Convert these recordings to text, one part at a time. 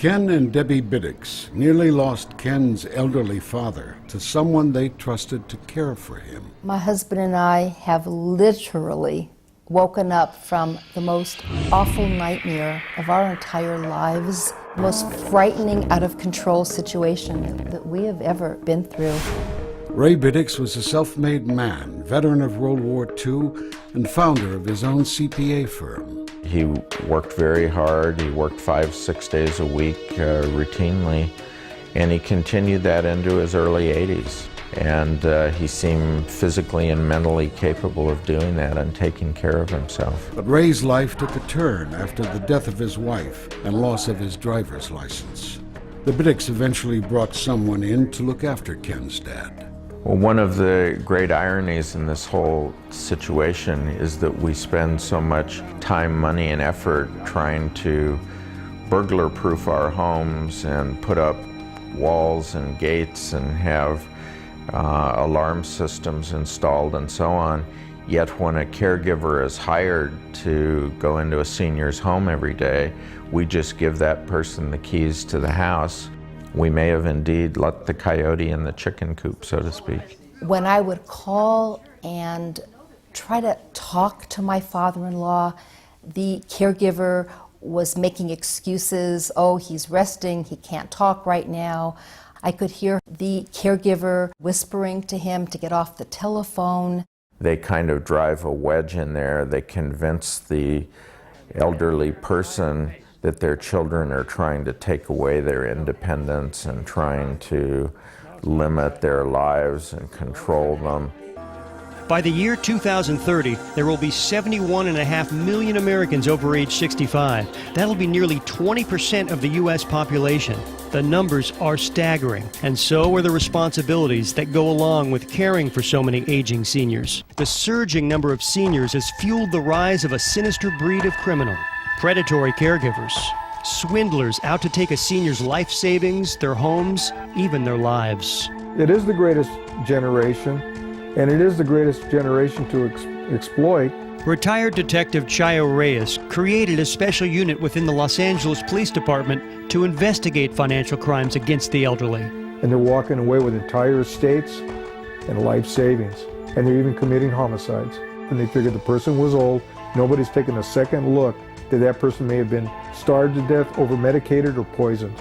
Ken and Debbie Biddicks nearly lost Ken's elderly father to someone they trusted to care for him. My husband and I have literally woken up from the most awful nightmare of our entire lives, the most frightening, out of control situation that we have ever been through. Ray Biddicks was a self-made man, veteran of World War II, and founder of his own CPA firm. He worked very hard. He worked 5-6 days a week routinely, and he continued that into his early 80s. And he seemed physically and mentally capable of doing that and taking care of himself. But Ray's life took a turn after the death of his wife and loss of his driver's license. The Biddicks eventually brought someone in to look after Ken's dad. Well, one of the great ironies in this whole situation is that we spend so much time, money, and effort trying to burglar-proof our homes and put up walls and gates and have alarm systems installed and so on. Yet when a caregiver is hired to go into a senior's home every day, we just give that person the keys to the house. We may have indeed let the coyote in the chicken coop, so to speak. When I would call and try to talk to my father-in-law, the caregiver was making excuses. Oh, he's resting, he can't talk right now. I could hear the caregiver whispering to him to get off the telephone. They kind of drive a wedge in there. They convince the elderly person that their children are trying to take away their independence and trying to limit their lives and control them. By the year 2030, there will be 71.5 million Americans over age 65. That'll be nearly 20% of the U.S. population. The numbers are staggering, and so are the responsibilities that go along with caring for so many aging seniors. The surging number of seniors has fueled the rise of a sinister breed of criminal. Predatory caregivers, swindlers out to take a senior's life savings, their homes, even their lives. It is the greatest generation, and it is the greatest generation to exploit. Retired Detective Chayo Reyes created a special unit within the Los Angeles Police Department to investigate financial crimes against the elderly. And they're walking away with entire estates and life savings, and they're even committing homicides. And they figured the person was old, nobody's taken a second look that that person may have been starved to death, over-medicated, or poisoned.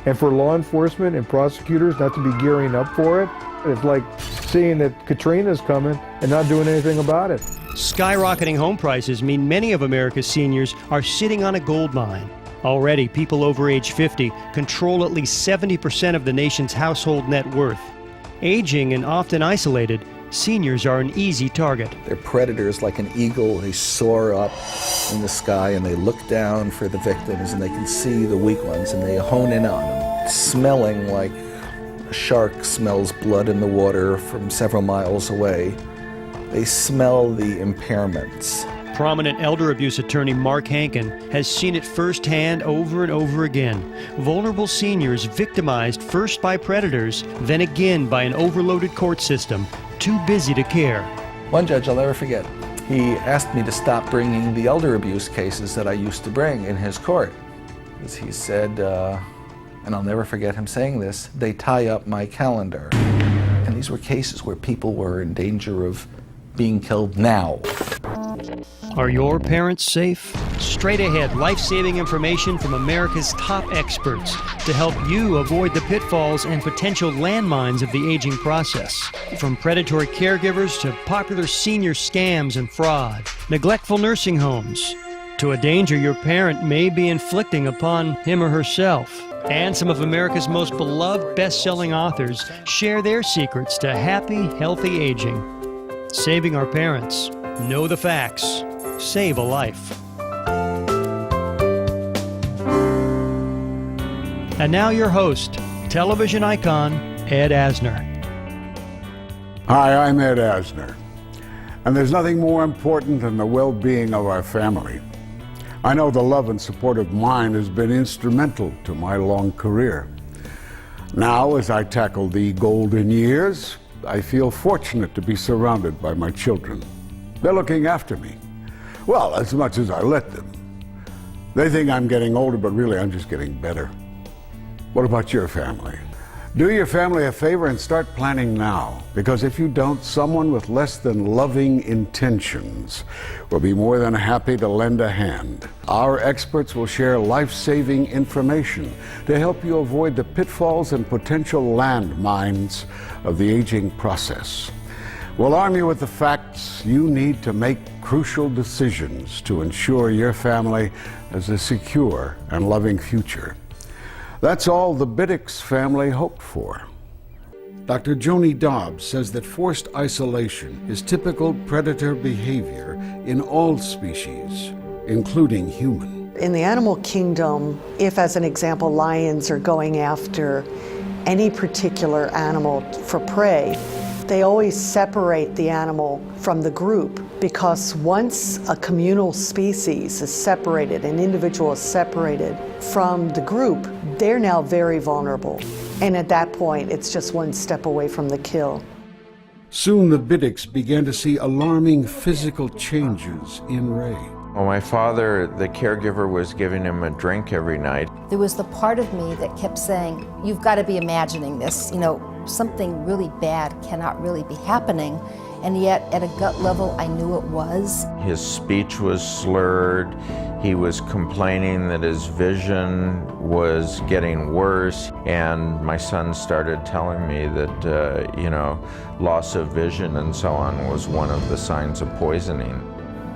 And for law enforcement and prosecutors not to be gearing up for it, it's like seeing that Katrina's coming and not doing anything about it. Skyrocketing home prices mean many of America's seniors are sitting on a gold mine. Already, people over age 50 control at least 70% of the nation's household net worth. Aging and often isolated, seniors are an easy target. They're predators like an eagle. They soar up in the sky and they look down for the victims, and they can see the weak ones and they hone in on them. Smelling like a shark smells blood in the water from several miles away, they smell the impairments. Prominent elder abuse attorney Mark Hankin has seen it firsthand over and over again. Vulnerable seniors victimized first by predators, then again by an overloaded court system, too busy to care. One judge I'll never forget, he asked me to stop bringing the elder abuse cases that I used to bring in his court. Because he said, and I'll never forget him saying this, they tie up my calendar. And these were cases where people were in danger of being killed now. Are your parents safe? Straight ahead, life-saving information from America's top experts to help you avoid the pitfalls and potential landmines of the aging process. From predatory caregivers to popular senior scams and fraud, neglectful nursing homes, to a danger your parent may be inflicting upon him or herself. And some of America's most beloved best-selling authors share their secrets to happy, healthy aging. Saving our parents. Know the facts. Save a life. And now your host, television icon, Ed Asner. Hi, I'm Ed Asner, and there's nothing more important than the well-being of our family. I know the love and support of mine has been instrumental to my long career. Now, as I tackle the golden years, I feel fortunate to be surrounded by my children. They're looking after me. Well, as much as I let them. They think I'm getting older, but really I'm just getting better. What about your family? Do your family a favor and start planning now, because if you don't, someone with less than loving intentions will be more than happy to lend a hand. Our experts will share life-saving information to help you avoid the pitfalls and potential landmines of the aging process. We'll arm you with the facts you need to make crucial decisions to ensure your family has a secure and loving future. That's all the Biddicks family hoped for. Dr. Joni Dobbs says that forced isolation is typical predator behavior in all species, including human. In the animal kingdom, if, as an example, lions are going after any particular animal for prey, they always separate the animal from the group, because once a communal species is separated, an individual is separated from the group, they're now very vulnerable. And at that point, it's just one step away from the kill. Soon the Biddicks began to see alarming physical changes in Ray. Well, my father, the caregiver, was giving him a drink every night. There was the part of me that kept saying, you've got to be imagining this. You know, something really bad cannot really be happening. And yet, at a gut level, I knew it was. His speech was slurred. He was complaining that his vision was getting worse. And my son started telling me that, loss of vision and so on was one of the signs of poisoning.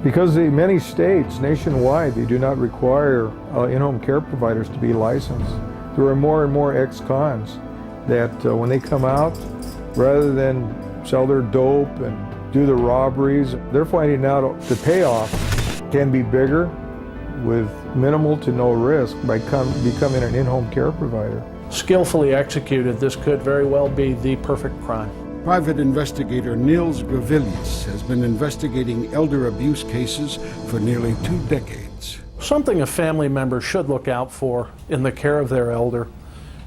Because in many states nationwide, they do not require in-home care providers to be licensed. There are more and more ex-cons that when they come out, rather than sell their dope and do the robberies, they're finding out the payoff can be bigger with minimal to no risk by becoming an in-home care provider. Skillfully executed, this could very well be the perfect crime. Private investigator Nils Gravilius has been investigating elder abuse cases for nearly 2 decades. Something a family member should look out for in the care of their elder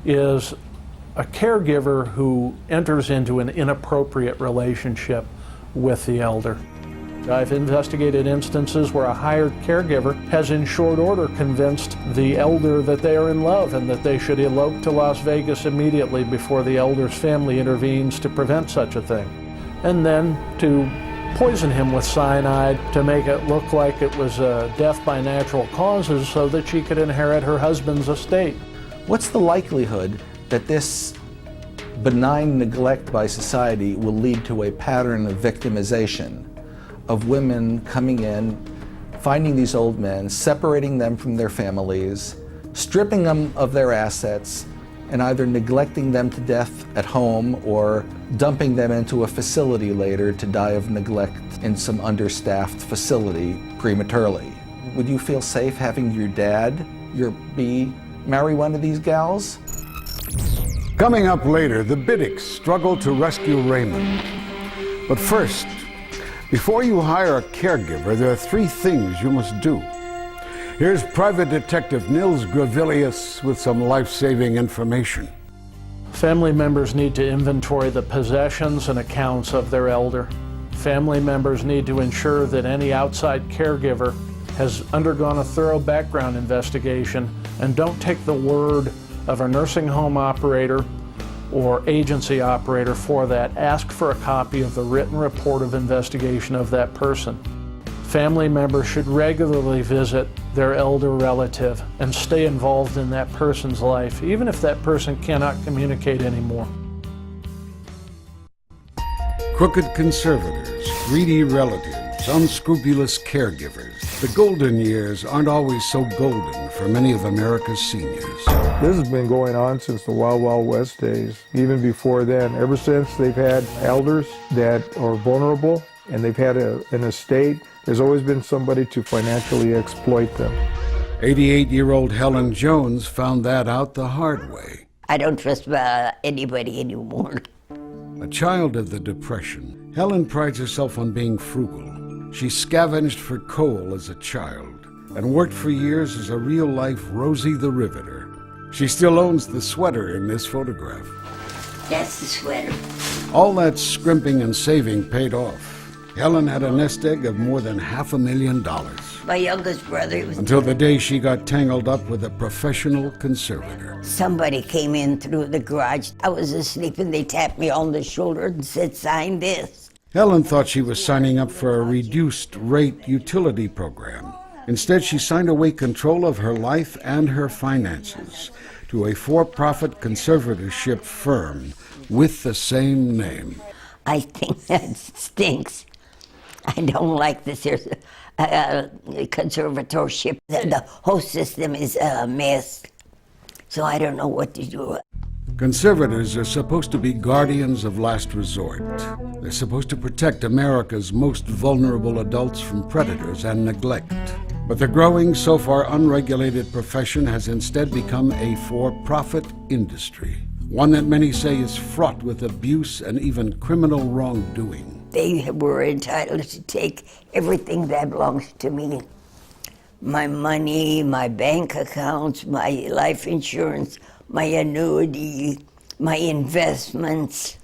is a caregiver who enters into an inappropriate relationship with the elder. I've investigated instances where a hired caregiver has in short order convinced the elder that they are in love and that they should elope to Las Vegas immediately before the elder's family intervenes to prevent such a thing. And then to poison him with cyanide to make it look like it was a death by natural causes so that she could inherit her husband's estate. What's the likelihood that this benign neglect by society will lead to a pattern of victimization of women coming in, finding these old men, separating them from their families, stripping them of their assets, and either neglecting them to death at home or dumping them into a facility later to die of neglect in some understaffed facility prematurely? Would you feel safe having your dad, marry one of these gals? Coming up later, the Biddicks struggle to rescue Raymond. But first, before you hire a caregiver, there are 3 things you must do. Here's Private Detective Nils Gravilius with some life-saving information. Family members need to inventory the possessions and accounts of their elder. Family members need to ensure that any outside caregiver has undergone a thorough background investigation, and don't take the word of a nursing home operator or agency operator for that. Ask for a copy of the written report of investigation of that person. Family members should regularly visit their elder relative and stay involved in that person's life, even if that person cannot communicate anymore. Crooked conservators, greedy relatives, unscrupulous caregivers. The golden years aren't always so golden for many of America's seniors. This has been going on since the Wild Wild West days, even before then. Ever since they've had elders that are vulnerable and they've had an estate, there's always been somebody to financially exploit them. 88-year-old Helen Jones found that out the hard way. I don't trust anybody anymore. A child of the Depression, Helen prides herself on being frugal. She scavenged for coal as a child and worked for years as a real-life Rosie the Riveter. She still owns the sweater in this photograph. That's the sweater. All that scrimping and saving paid off. Helen had a nest egg of more than $500,000. my youngest brother. He was until the day she got tangled up with a professional conservator. Somebody came in through the garage. I was asleep and they tapped me on the shoulder and said, sign this. Helen thought she was signing up for a reduced rate utility program. Instead, she signed away control of her life and her finances to a for-profit conservatorship firm with the same name. I think that stinks. I don't like this. There's a conservatorship. The whole system is a mess. So I don't know what to do. Conservators are supposed to be guardians of last resort. They're supposed to protect America's most vulnerable adults from predators and neglect. But the growing, so far unregulated profession has instead become a for-profit industry, one that many say is fraught with abuse and even criminal wrongdoing. They were entitled to take everything that belongs to me. My money, my bank accounts, my life insurance, my annuity, my investments.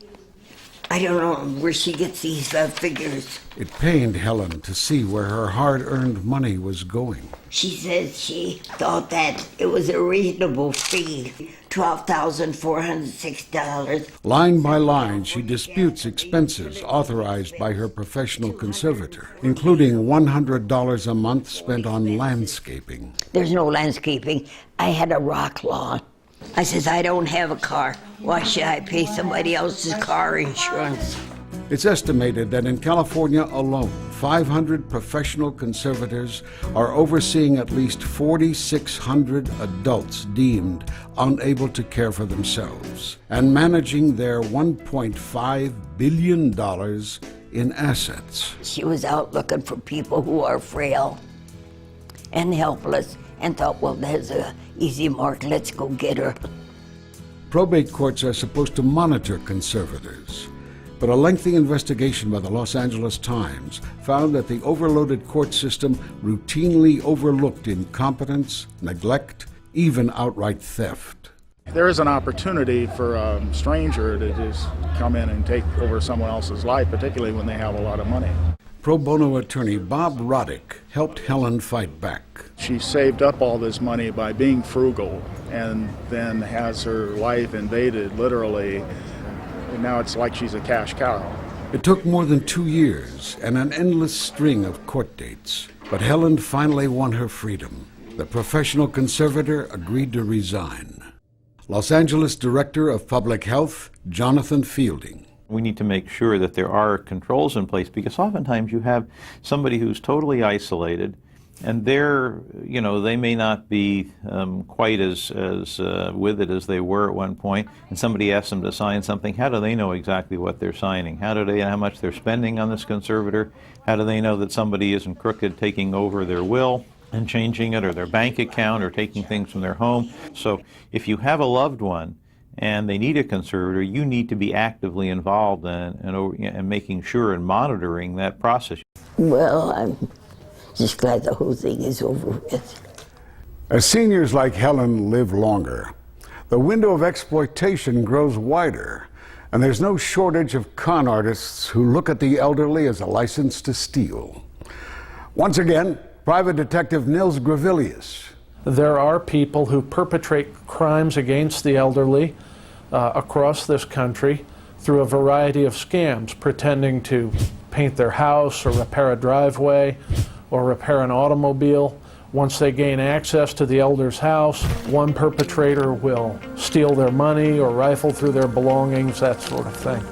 I don't know where she gets these figures. It pained Helen to see where her hard-earned money was going. She says she thought that it was a reasonable fee, $12,406. Line by line, she disputes expenses authorized by her professional conservator, including $100 a month spent on landscaping. There's no landscaping. I had a rock lawn. I says, I don't have a car. Why should I pay somebody else's car insurance? It's estimated that in California alone, 500 professional conservators are overseeing at least 4,600 adults deemed unable to care for themselves and managing their $1.5 billion in assets. She was out looking for people who are frail and helpless and thought, well, there's an easy mark, let's go get her. Probate courts are supposed to monitor conservators, but a lengthy investigation by the Los Angeles Times found that the overloaded court system routinely overlooked incompetence, neglect, even outright theft. There is an opportunity for a stranger to just come in and take over someone else's life, particularly when they have a lot of money. Pro bono attorney Bob Roddick helped Helen fight back. She saved up all this money by being frugal and then has her life invaded, literally. And now it's like she's a cash cow. It took more than 2 years and an endless string of court dates, but Helen finally won her freedom. The professional conservator agreed to resign. Los Angeles Director of Public Health, Jonathan Fielding. We need to make sure that there are controls in place, because oftentimes you have somebody who's totally isolated, and they may not be quite as with it as they were at one point, and somebody asks them to sign something. How do they know exactly what they're signing? How do they know how much they're spending on this conservator? How do they know that somebody isn't crooked taking over their will and changing it, or their bank account, or taking things from their home? So if you have a loved one and they need a conservator, you need to be actively involved in making sure and monitoring that process. Well, I'm just glad the whole thing is over with. As seniors like Helen live longer, the window of exploitation grows wider, and there's no shortage of con artists who look at the elderly as a license to steal. Once again, Private Detective Nils Gravilius. There are people who perpetrate crimes against the elderly across this country through a variety of scams, pretending to paint their house or repair a driveway or repair an automobile. Once they gain access to the elder's house, one perpetrator will steal their money or rifle through their belongings, that sort of thing.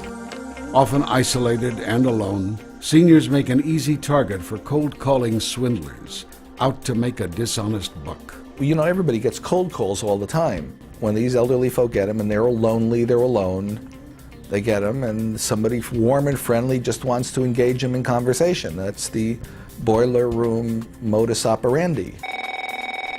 Often isolated and alone, seniors make an easy target for cold-calling swindlers out to make a dishonest buck. You know, everybody gets cold calls all the time. When these elderly folk get them and they're lonely, they're alone, they get them, and somebody warm and friendly just wants to engage them in conversation. That's the boiler room modus operandi.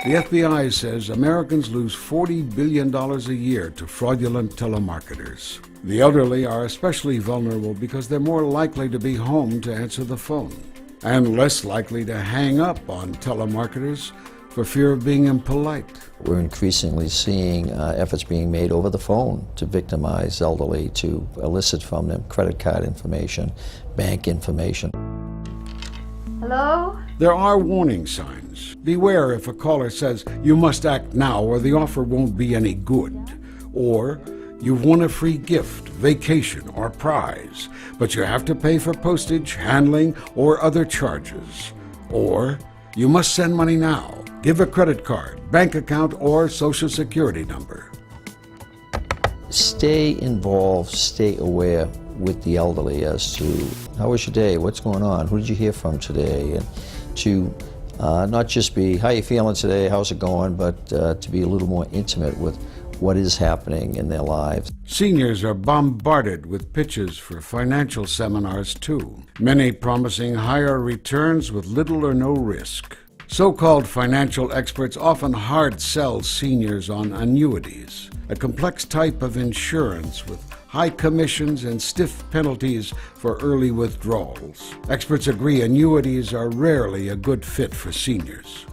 The FBI says Americans lose $40 billion a year to fraudulent telemarketers. The elderly are especially vulnerable because they're more likely to be home to answer the phone and less likely to hang up on telemarketers for fear of being impolite. We're increasingly seeing efforts being made over the phone to victimize elderly, to elicit from them credit card information, bank information. Hello? Hello? There are warning signs. Beware if a caller says, "You must act now or the offer won't be any good." Or, "You've won a free gift, vacation, or prize, but you have to pay for postage, handling, or other charges." Or, "You must send money now. Give a credit card, bank account, or social security number." Stay involved, stay aware with the elderly as to how was your day, what's going on, who did you hear from today, and to not just be, how you feeling today, how's it going, but to be a little more intimate with what is happening in their lives. Seniors are bombarded with pitches for financial seminars too, many promising higher returns with little or no risk. So-called financial experts often hard sell seniors on annuities, a complex type of insurance with high commissions and stiff penalties for early withdrawals. Experts agree annuities are rarely a good fit for seniors.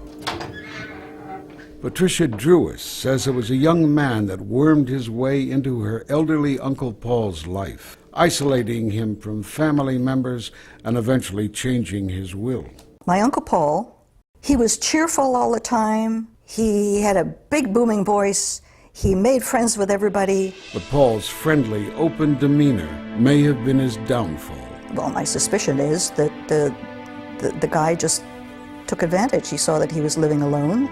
Patricia Drewis says it was a young man that wormed his way into her elderly Uncle Paul's life, isolating him from family members and eventually changing his will. My Uncle Paul, he was cheerful all the time. He had a big booming voice. He made friends with everybody. But Paul's friendly, open demeanor may have been his downfall. Well, my suspicion is that the guy just took advantage. He saw that he was living alone.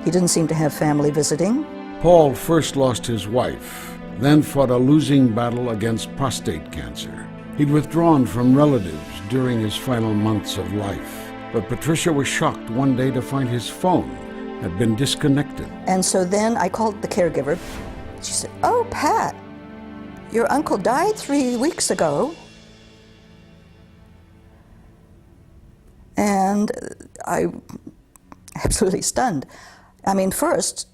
He didn't seem to have family visiting. Paul first lost his wife, then fought a losing battle against prostate cancer. He'd withdrawn from relatives during his final months of life. But Patricia was shocked one day to find his phone had been disconnected. And so then I called the caregiver. She said, "Oh, Pat, your uncle died 3 weeks ago." And I absolutely stunned. I mean, first,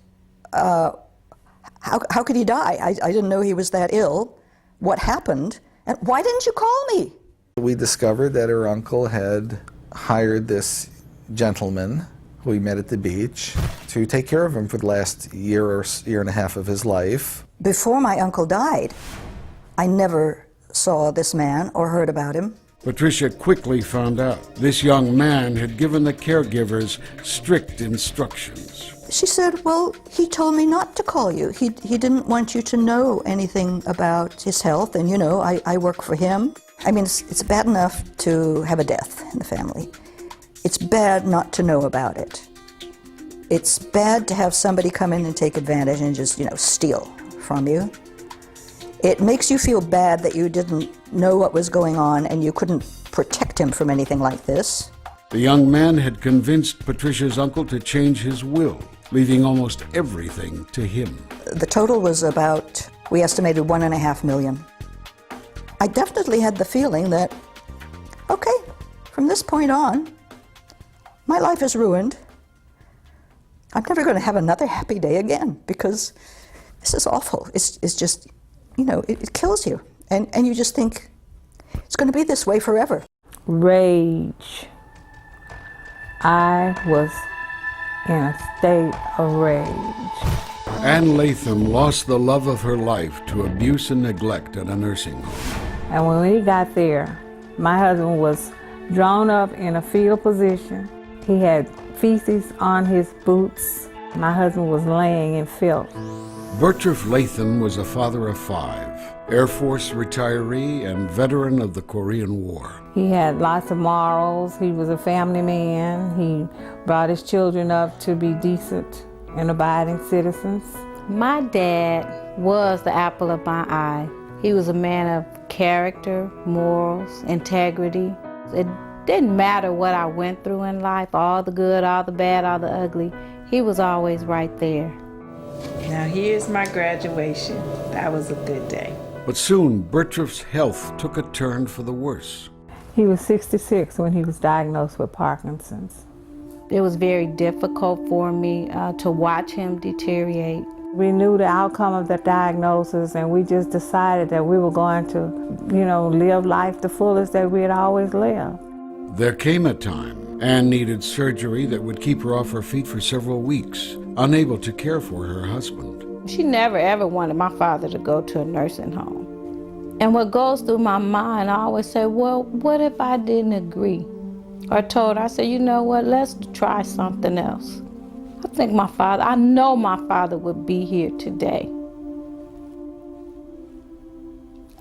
how could he die? I didn't know he was that ill. What happened? And why didn't you call me? We discovered that her uncle had hired this gentleman who he met at the beach to take care of him for the last year and a half of his life. Before my uncle died, I never saw this man or heard about him. Patricia quickly found out this young man had given the caregivers strict instructions. She said, "Well, he told me not to call you. He didn't want you to know anything about his health, and you know, I work for him." I mean, it's bad enough to have a death in the family. It's bad not to know about it. It's bad to have somebody come in and take advantage and just, steal from you. It makes you feel bad that you didn't know what was going on and you couldn't protect him from anything like this. The young man had convinced Patricia's uncle to change his will, leaving almost everything to him. The total was about, we estimated, $1.5 million. I definitely had the feeling that, okay, from this point on, my life is ruined. I'm never going to have another happy day again because this is awful. It's just, it kills you. And you just think, it's going to be this way forever. Rage. I was in a state of rage. Ann Latham lost the love of her life to abuse and neglect at a nursing home. And when we got there, my husband was drawn up in a fetal position. He had feces on his boots. My husband was laying in filth. Bertrand Latham was a father of 5, Air Force retiree and veteran of the Korean War. He had lots of morals. He was a family man. He brought his children up to be decent and abiding citizens. My dad was the apple of my eye. He was a man of character, morals, integrity. It didn't matter what I went through in life, all the good, all the bad, all the ugly. He was always right there. Now here's my graduation. That was a good day. But soon, Bertrand's health took a turn for the worse. He was 66 when he was diagnosed with Parkinson's. It was very difficult for me to watch him deteriorate. We knew the outcome of the diagnosis, and we just decided that we were going to, live life the fullest that we had always lived. There came a time Ann needed surgery that would keep her off her feet for several weeks, unable to care for her husband. She never ever wanted my father to go to a nursing home. And what goes through my mind, I always say, well, what if I didn't agree? or told her, I said, you know what, let's try something else. I know my father would be here today.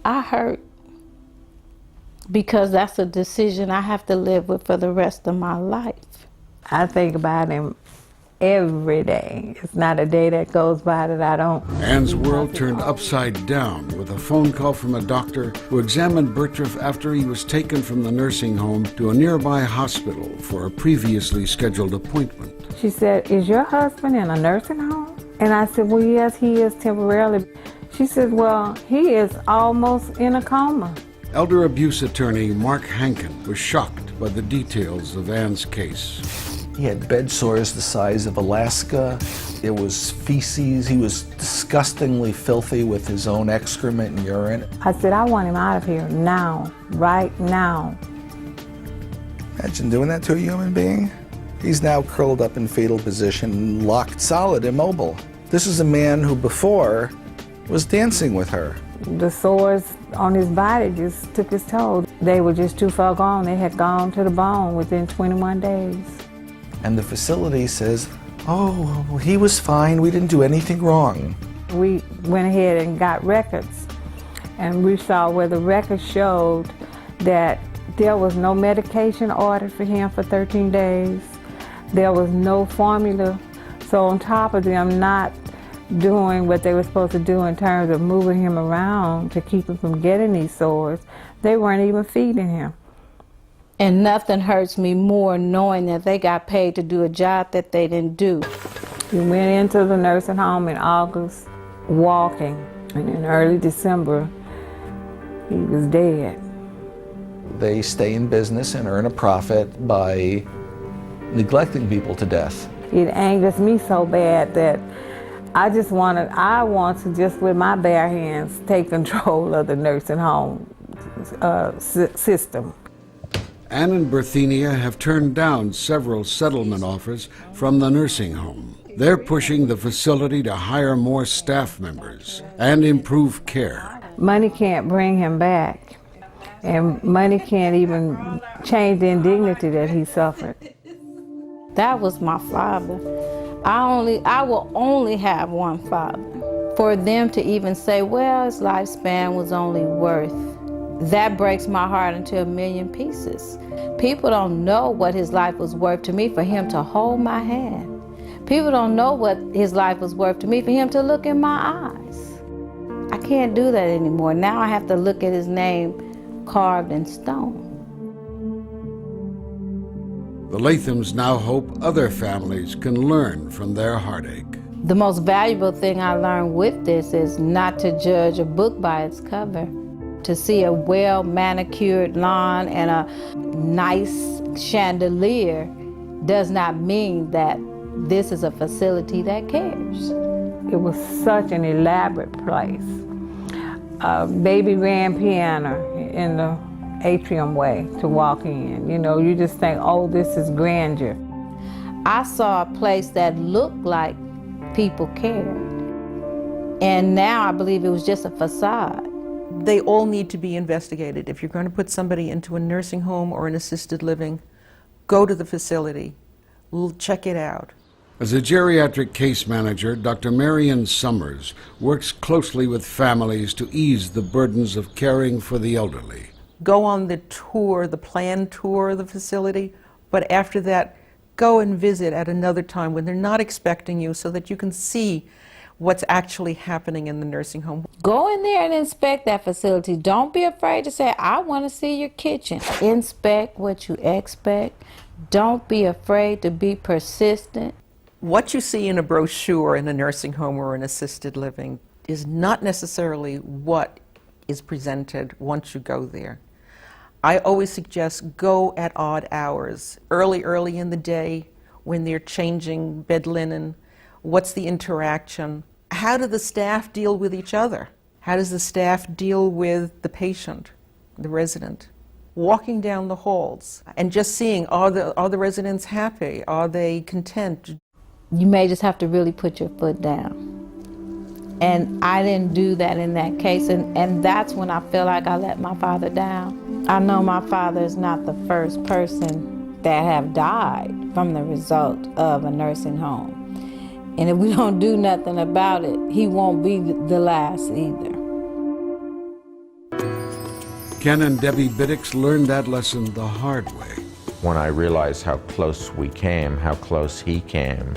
I hurt because that's a decision I have to live with for the rest of my life. I think about him every day. It's not a day that goes by that I don't. Anne's world turned upside down with a phone call from a doctor who examined Bertriff after he was taken from the nursing home to a nearby hospital for a previously scheduled appointment. She said, is your husband in a nursing home? And I said, well, yes, he is temporarily. She said, well, he is almost in a coma. Elder abuse attorney Mark Hankin was shocked by the details of Anne's case. He had bed sores the size of Alaska. It was feces. He was disgustingly filthy with his own excrement and urine. I said, I want him out of here now, right now. Imagine doing that to a human being. He's now curled up in fetal position, locked solid, immobile. This is a man who before was dancing with her. The sores on his body just took his toll. They were just too far gone. They had gone to the bone within 21 days. And the facility says, oh, well, he was fine. We didn't do anything wrong. We went ahead and got records, and we saw where the records showed that there was no medication ordered for him for 13 days. There was no formula. So on top of them not doing what they were supposed to do in terms of moving him around to keep him from getting these sores, they weren't even feeding him. And nothing hurts me more knowing that they got paid to do a job that they didn't do. We went into the nursing home in August, walking, and in early December, he was dead. They stay in business and earn a profit by neglecting people to death. It angers me so bad that I want to just with my bare hands take control of the nursing home system. Anne and Berthenia have turned down several settlement offers from the nursing home. They're pushing the facility to hire more staff members and improve care. Money can't bring him back, and money can't even change the indignity that he suffered. That was my father. I will only have one father. For them to even say, well, his lifespan was only worth, that breaks my heart into a million pieces. People don't know what his life was worth to me for him to hold my hand. People don't know what his life was worth to me for him to look in my eyes. I can't do that anymore. Now I have to look at his name carved in stone. The Lathams now hope other families can learn from their heartache. The most valuable thing I learned with this is not to judge a book by its cover. To see a well-manicured lawn and a nice chandelier does not mean that this is a facility that cares. It was such an elaborate place. A baby grand piano in the atrium way to walk in. You know, you just think, oh, this is grandeur. I saw a place that looked like people cared. And now I believe it was just a facade. They all need to be investigated. If you're going to put somebody into a nursing home or an assisted living, go to the facility. We'll check it out. As a geriatric case manager, Dr. Marion Summers works closely with families to ease the burdens of caring for the elderly. Go on the tour, the planned tour of the facility, but after that, go and visit at another time when they're not expecting you so that you can see what's actually happening in the nursing home. Go in there and inspect that facility. Don't be afraid to say, I want to see your kitchen. Inspect what you expect. Don't be afraid to be persistent. What you see in a brochure in a nursing home or an assisted living is not necessarily what is presented once you go there. I always suggest go at odd hours, early in the day when they're changing bed linen. What's the interaction? How do the staff deal with each other? How does the staff deal with the patient, the resident? Walking down the halls and just seeing, are the residents happy? Are they content? You may just have to really put your foot down. And I didn't do that in that case, and that's when I feel like I let my father down. I know my father is not the first person that have died from the result of a nursing home. And if we don't do nothing about it, he won't be the last either. Ken and Debbie Biddicks learned that lesson the hard way. When I realized how close we came, how close he came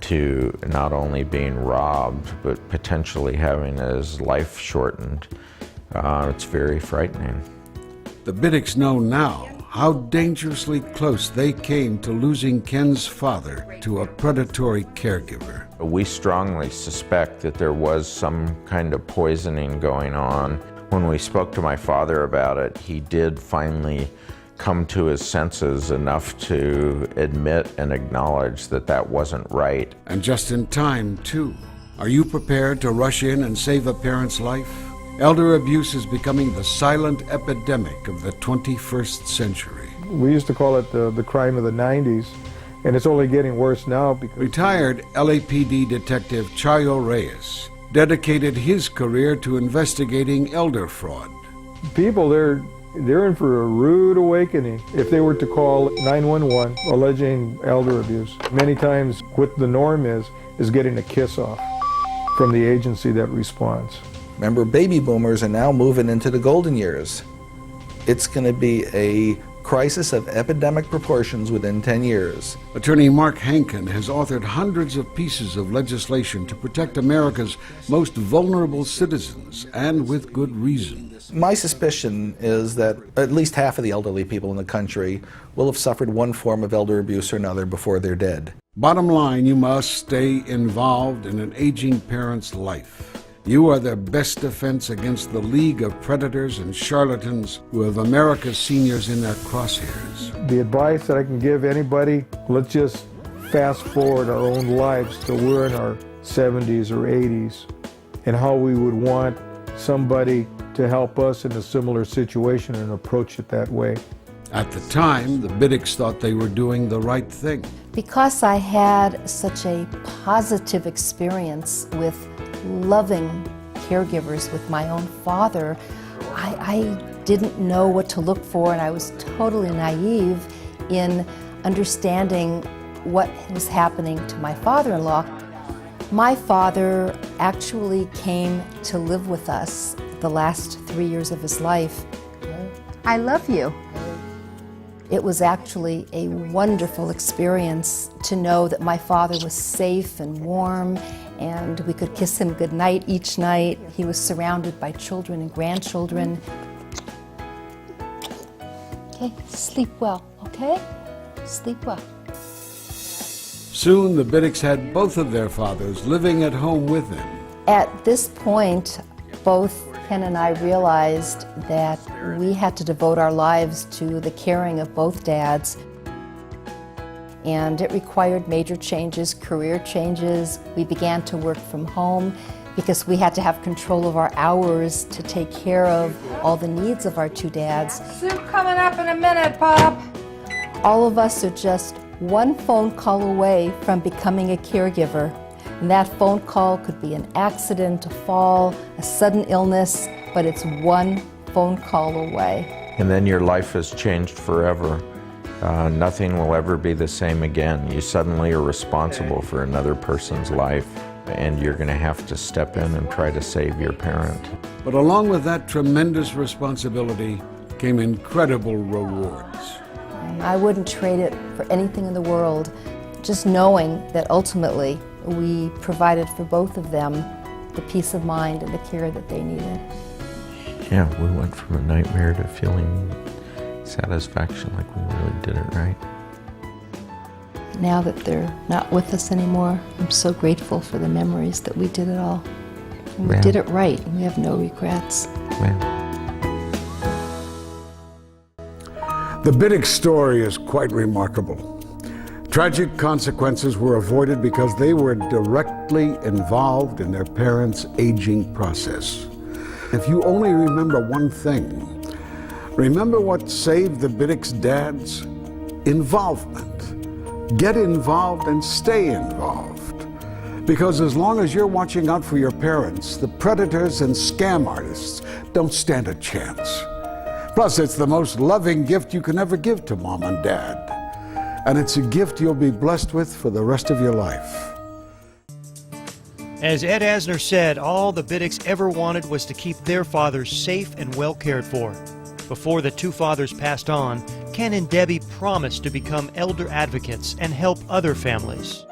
to not only being robbed, but potentially having his life shortened, it's very frightening. The Biddicks know now how dangerously close they came to losing Ken's father to a predatory caregiver. We strongly suspect that there was some kind of poisoning going on. When we spoke to my father about it, he did finally come to his senses enough to admit and acknowledge that that wasn't right. And just in time, too. Are you prepared to rush in and save a parent's life? Elder abuse is becoming the silent epidemic of the 21st century. We used to call it the crime of the 90s, and it's only getting worse now because... Retired LAPD Detective Chayo Reyes dedicated his career to investigating elder fraud. People, they're in for a rude awakening if they were to call 911 alleging elder abuse. Many times what the norm is getting a kiss off from the agency that responds. Remember, baby boomers are now moving into the golden years. It's going to be a crisis of epidemic proportions within 10 years. Attorney Mark Hankin has authored hundreds of pieces of legislation to protect America's most vulnerable citizens, and with good reason. My suspicion is that at least half of the elderly people in the country will have suffered one form of elder abuse or another before they're dead. Bottom line, you must stay involved in an aging parent's life. You are the best defense against the league of predators and charlatans who have America's seniors in their crosshairs. The advice that I can give anybody, let's just fast forward our own lives till we're in our 70s or 80s, and how we would want somebody to help us in a similar situation and approach it that way. At the time, the Biddicks thought they were doing the right thing. Because I had such a positive experience with loving caregivers with my own father, I didn't know what to look for, and I was totally naive in understanding what was happening to my father-in-law. My father actually came to live with us the last 3 years of his life. I love you. It was actually a wonderful experience to know that my father was safe and warm, and we could kiss him goodnight each night. He was surrounded by children and grandchildren. Okay, sleep well, okay? Sleep well. Soon, the Biddicks had both of their fathers living at home with them. At this point, both Ken and I realized that we had to devote our lives to the caring of both dads. And it required major changes, career changes. We began to work from home because we had to have control of our hours to take care of all the needs of our two dads. Soup coming up in a minute, Pop. All of us are just one phone call away from becoming a caregiver. And that phone call could be an accident, a fall, a sudden illness, but it's one phone call away. And then your life has changed forever. Nothing will ever be the same again. You suddenly are responsible for another person's life, and you're going to have to step in and try to save your parent. But along with that tremendous responsibility came incredible rewards. I wouldn't trade it for anything in the world, just knowing that ultimately we provided for both of them the peace of mind and the care that they needed. Yeah, we went from a nightmare to feeling satisfaction, like we really did it right. Now that they're not with us anymore, I'm so grateful for the memories that we did it all. And we did it right, and we have no regrets. The Biddicks story is quite remarkable. Tragic consequences were avoided because they were directly involved in their parents' aging process. If you only remember one thing, remember what saved the Biddicks dads? Involvement. Get involved and stay involved. Because as long as you're watching out for your parents, the predators and scam artists don't stand a chance. Plus, it's the most loving gift you can ever give to mom and dad. and it's a gift you'll be blessed with for the rest of your life. As Ed Asner said, all the Bitticks ever wanted was to keep their father safe and well cared for. Before the two fathers passed on, Ken and Debbie promised to become elder advocates and help other families.